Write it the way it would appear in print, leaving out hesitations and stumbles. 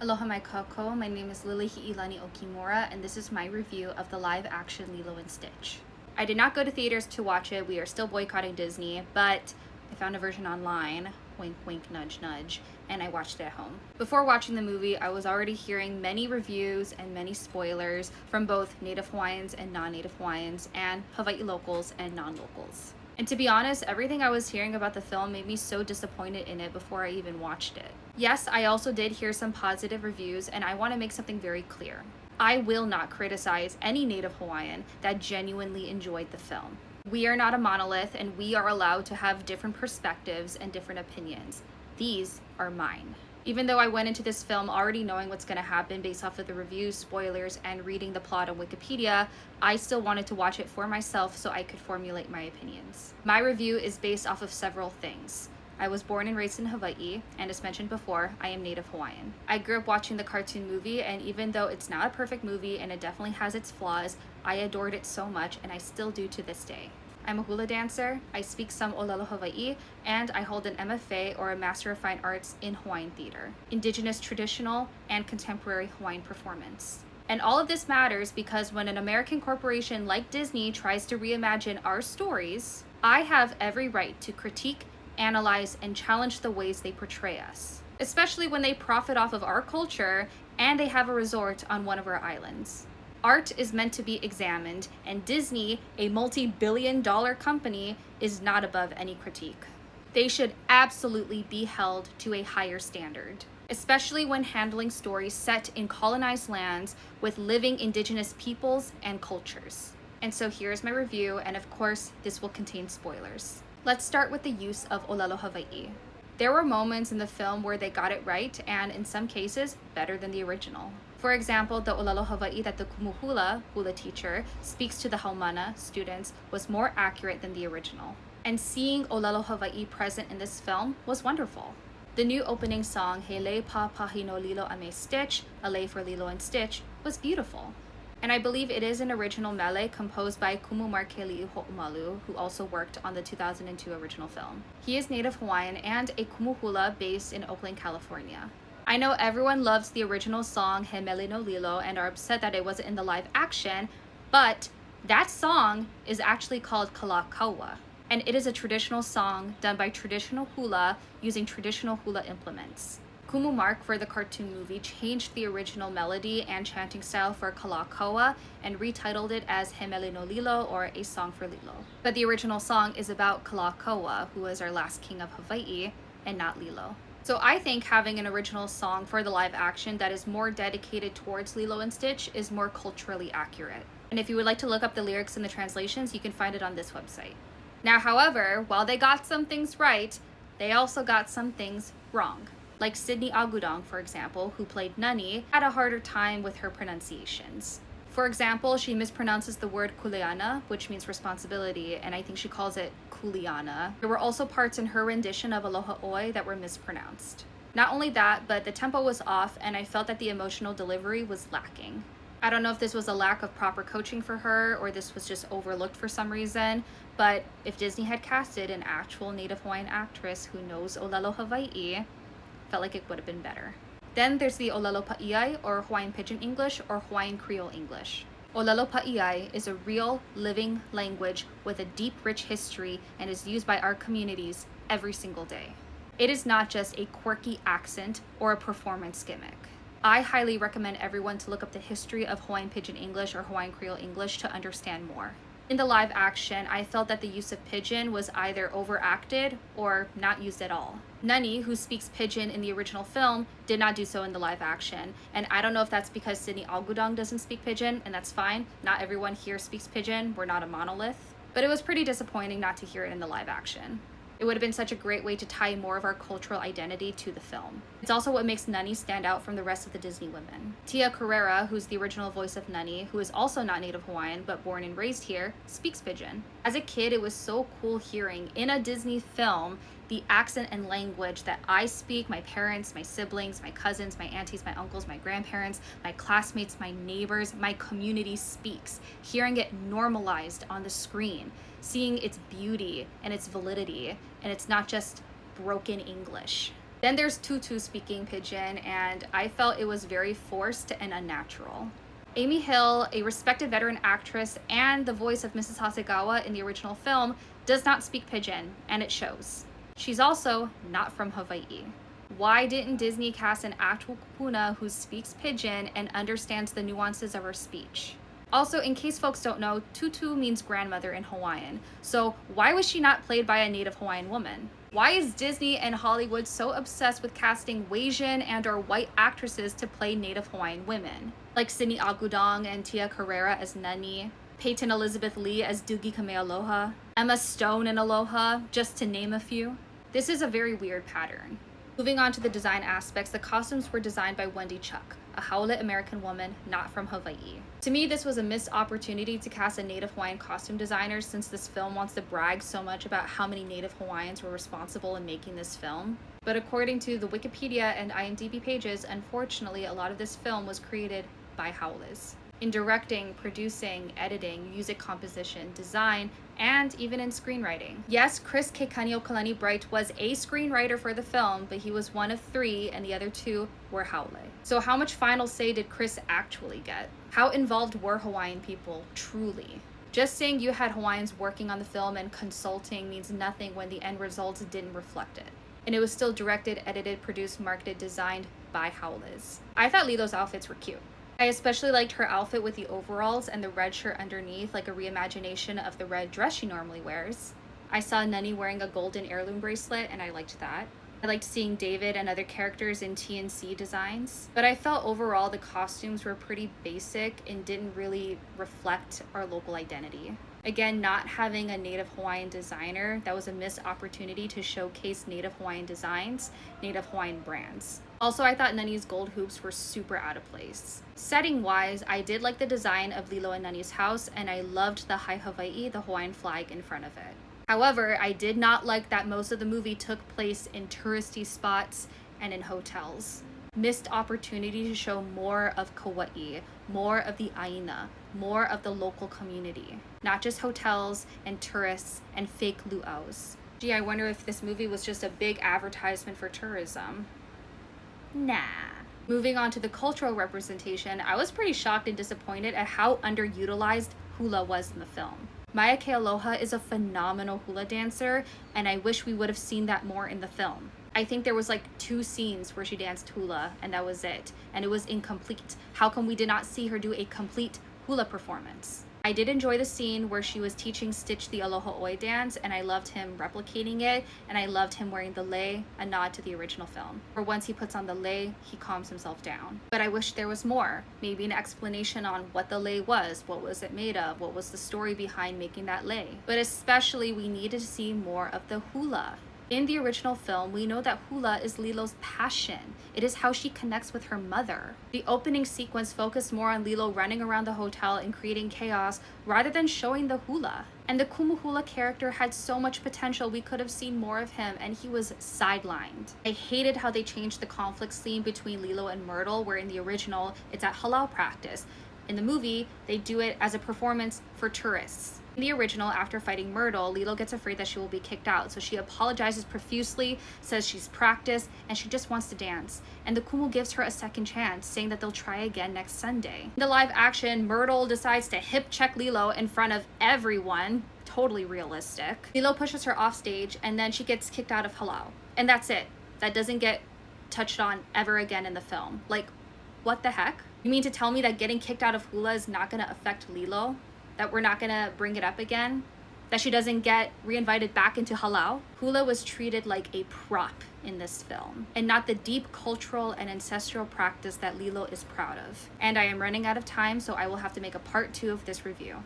Aloha my kako, my name is Lily Hi'ilani Okimura, and this is my review of the live-action Lilo and Stitch. I did not go to theaters to watch it, we are still boycotting Disney, but I found a version online, wink wink nudge nudge, and I watched it at home. Before watching the movie, I was already hearing many reviews and many spoilers from both Native Hawaiians and non-Native Hawaiians, and Hawaii locals and non-locals. And to be honest, everything I was hearing about the film made me so disappointed in it before I even watched it. Yes, I also did hear some positive reviews, and I want to make something very clear. I will not criticize any Native Hawaiian that genuinely enjoyed the film. We are not a monolith, and we are allowed to have different perspectives and different opinions. These are mine. Even though I went into this film already knowing what's going to happen based off of the reviews, spoilers, and reading the plot on Wikipedia, I still wanted to watch it for myself so I could formulate my opinions. My review is based off of several things. I was born and raised in Hawaii, and as mentioned before, I am Native Hawaiian. I grew up watching the cartoon movie, and even though it's not a perfect movie and it definitely has its flaws, I adored it so much, and I still do to this day. I'm a hula dancer, I speak some Olelo Hawaii, and I hold an MFA or a Master of Fine Arts in Hawaiian theater, Indigenous traditional and contemporary Hawaiian performance. And all of this matters because when an American corporation like Disney tries to reimagine our stories, I have every right to critique, analyze, and challenge the ways they portray us, especially when they profit off of our culture and they have a resort on one of our islands. Art is meant to be examined, and Disney, a multi-billion-dollar company, is not above any critique. They should absolutely be held to a higher standard, especially when handling stories set in colonized lands with living indigenous peoples and cultures. And so here's my review, and of course, this will contain spoilers. Let's start with the use of Olelo Hawaii. There were moments in the film where they got it right, and in some cases, better than the original. For example, the Olelo Hawaii that the Hula teacher speaks to the Haumana students was more accurate than the original. And seeing Olelo Hawaii present in this film was wonderful. The new opening song, Hele Pa Pahino Lilo Ame Stitch, a lei for Lilo and Stitch, was beautiful. And I believe it is an original mele composed by Kumu Markeli'u Ho'umalu, who also worked on the 2002 original film. He is Native Hawaiian and a Kumu Hula based in Oakland, California. I know everyone loves the original song He Mele no Lilo and are upset that it wasn't in the live action, but that song is actually called Kalakaua, and it is a traditional song done by traditional hula using traditional hula implements. Kumu Mark for the cartoon movie changed the original melody and chanting style for Kalakaua and retitled it as He Mele no Lilo, or A Song for Lilo. But the original song is about Kalakaua, who was our last king of Hawaii, and not Lilo. So I think having an original song for the live action that is more dedicated towards Lilo and Stitch is more culturally accurate. And if you would like to look up the lyrics and the translations, you can find it on this website. Now, however, while they got some things right, they also got some things wrong. Like Sydney Agudong, for example, who played Nani, had a harder time with her pronunciations. For example, she mispronounces the word kuleana, which means responsibility, and I think she calls it kuleana. There were also parts in her rendition of Aloha Oi that were mispronounced. Not only that, but the tempo was off, and I felt that the emotional delivery was lacking. I don't know if this was a lack of proper coaching for her, or this was just overlooked for some reason, but if Disney had casted an actual Native Hawaiian actress who knows Olelo Hawaii, felt like it would have been better. Then there's the Olelo Pa'iai, or Hawaiian Pidgin English, or Hawaiian Creole English. Olelo Pa'iai is a real, living language with a deep, rich history and is used by our communities every single day. It is not just a quirky accent or a performance gimmick. I highly recommend everyone to look up the history of Hawaiian Pidgin English or Hawaiian Creole English to understand more. In the live action, I felt that the use of Pidgin was either overacted or not used at all. Nani, who speaks Pidgin in the original film, did not do so in the live action. And I don't know if that's because Sydney Agudong doesn't speak Pidgin, and that's fine. Not everyone here speaks Pidgin. We're not a monolith. But it was pretty disappointing not to hear it in the live action. It would have been such a great way to tie more of our cultural identity to the film. It's also what makes Nani stand out from the rest of the Disney women. Tia Carrera, who's the original voice of Nani, who is also not Native Hawaiian but born and raised here, speaks Pidgin. As a kid, it was so cool hearing in a Disney film the accent and language that I speak, my parents, my siblings, my cousins, my aunties, my uncles, my grandparents, my classmates, my neighbors, my community speaks. Hearing it normalized on the screen, seeing its beauty and its validity, and it's not just broken English. Then there's Tutu speaking Pidgin, and I felt it was very forced and unnatural. Amy Hill, a respected veteran actress and the voice of Mrs. Hasegawa in the original film, does not speak Pidgin, and it shows. She's also not from Hawaii. Why didn't Disney cast an actual kupuna who speaks Pidgin and understands the nuances of her speech? Also, in case folks don't know, Tutu means grandmother in Hawaiian, so why was she not played by a native Hawaiian woman? Why is Disney and Hollywood so obsessed with casting Asian and or white actresses to play native Hawaiian women? Like Sydney Agudong and Tia Carrera as Nani, Peyton Elizabeth Lee as Doogie Kamealoha, Emma Stone in Aloha, just to name a few. This is a very weird pattern. Moving on to the design aspects, the costumes were designed by Wendy Chuck, a Howlett American woman not from Hawaii. To me, this was a missed opportunity to cast a native Hawaiian costume designer since this film wants to brag so much about how many native Hawaiians were responsible in making this film. But according to the Wikipedia and IMDb pages, unfortunately, a lot of this film was created by Howlers. In directing, producing, editing, music composition, design, and even in screenwriting. Yes, Chris Kekaniokalani Bright was a screenwriter for the film, but he was one of 3 and the other 2 were Haole. So how much final say did Chris actually get? How involved were Hawaiian people, truly? Just saying you had Hawaiians working on the film and consulting means nothing when the end results didn't reflect it. And it was still directed, edited, produced, marketed, designed by Howlers. I thought Lilo's outfits were cute. I especially liked her outfit with the overalls and the red shirt underneath, like a reimagination of the red dress she normally wears. I saw Nani wearing a golden heirloom bracelet, and I liked that. I liked seeing David and other characters in TNC designs, but I felt overall the costumes were pretty basic and didn't really reflect our local identity. Again, not having a native Hawaiian designer, that was a missed opportunity to showcase native Hawaiian designs, native Hawaiian brands. Also, I thought Nani's gold hoops were super out of place. Setting-wise, I did like the design of Lilo and Nani's house, and I loved the Hai Hawaii, the Hawaiian flag in front of it. However, I did not like that most of the movie took place in touristy spots and in hotels. Missed opportunity to show more of Kauai, more of the Aina, more of the local community, not just hotels and tourists and fake luau's. Gee, I wonder if this movie was just a big advertisement for tourism. Nah. Moving on to the cultural representation, I was pretty shocked and disappointed at how underutilized Hula was in the film. Maya Kealoha is a phenomenal hula dancer, and I wish we would have seen that more in the film. I think there was like 2 scenes where she danced hula, and that was it, and it was incomplete. How come we did not see her do a complete hula performance? I did enjoy the scene where she was teaching Stitch the Aloha Oi dance, and I loved him replicating it, and I loved him wearing the lei, a nod to the original film. For once he puts on the lei, he calms himself down. But I wish there was more. Maybe an explanation on what the lei was, what was it made of, what was the story behind making that lei. But especially, we needed to see more of the hula. In the original film, we know that hula is Lilo's passion. It is how she connects with her mother. The opening sequence focused more on Lilo running around the hotel and creating chaos rather than showing the hula. And the Kumu Hula character had so much potential, we could have seen more of him, and he was sidelined. I hated how they changed the conflict scene between Lilo and Myrtle, where in the original, it's at halal practice. In the movie, they do it as a performance for tourists. In the original, after fighting Myrtle, Lilo gets afraid that she will be kicked out, so she apologizes profusely, says she's practiced, and she just wants to dance. And the Kumu gives her a second chance, saying that they'll try again next Sunday. In the live action, Myrtle decides to hip check Lilo in front of everyone. Totally realistic. Lilo pushes her off stage, and then she gets kicked out of halal. And that's it. That doesn't get touched on ever again in the film. Like, what the heck? You mean to tell me that getting kicked out of hula is not gonna affect Lilo? That we're not gonna bring it up again? That she doesn't get reinvited back into halal? Hula was treated like a prop in this film, and not the deep cultural and ancestral practice that Lilo is proud of. And I am running out of time, so I will have to make a part 2 of this review.